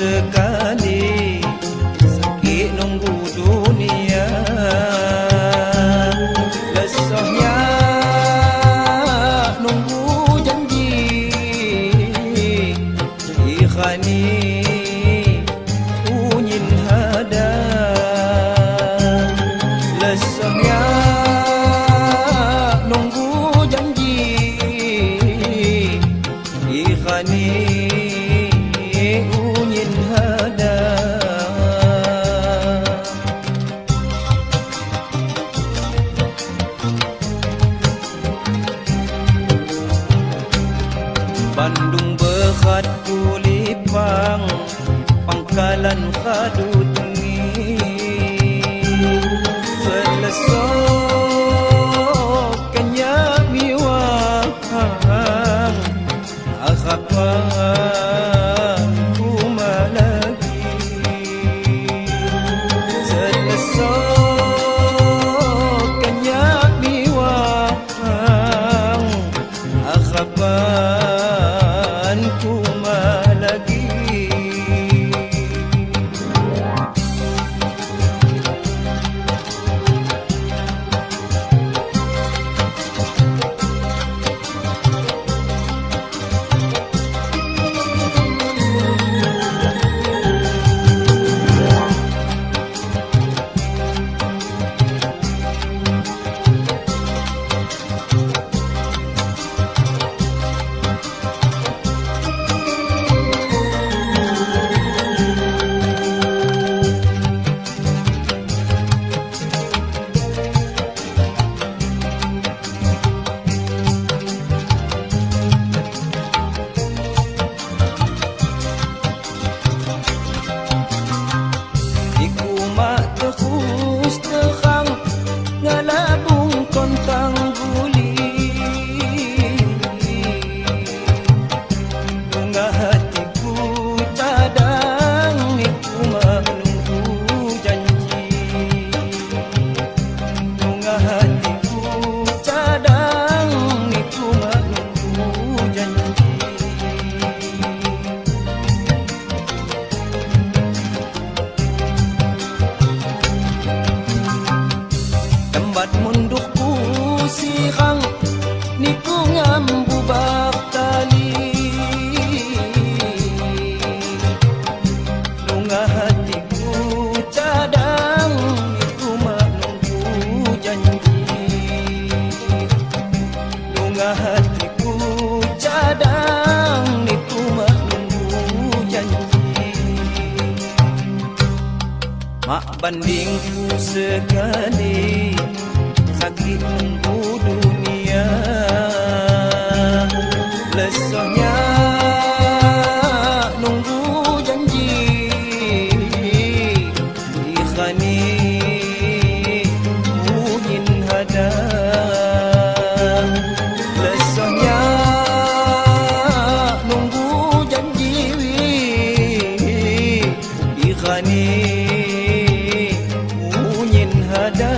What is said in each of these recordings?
sekali, sakit nunggu dunia. Lesahnya nunggu janji, ikhani unyin hada. Lesahnya nunggu janji, ikhani unyin hada. Bandung bekat kulipang, Pangkalan khadu tengi. Selesok kenya miwang, akhapan kuma lagi. Selesok kenya miwang, akhapan kuma lagi. Tempat munduk pusirang, niku ngambu bak tali. Lunga hatiku cadang, niku menunggu janji. Lunga hatiku cadang, niku menunggu janji. Mak bandingku sekali, sakit nunggu dunia. Lesahnya nunggu janji, ikhani unyin hada. Lesahnya nunggu janji, ikhani unyin hada.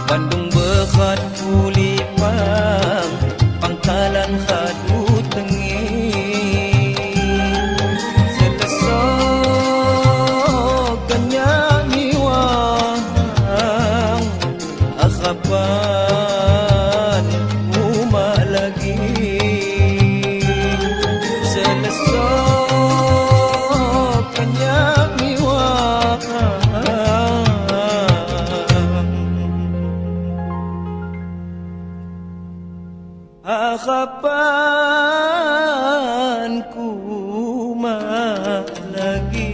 Bandung bekat kulipang, Pangkalan khadu tengi. Selesok kenya miwang, akhapan uma lagi. Selesok kenya miwang, akhapan kuma lagi.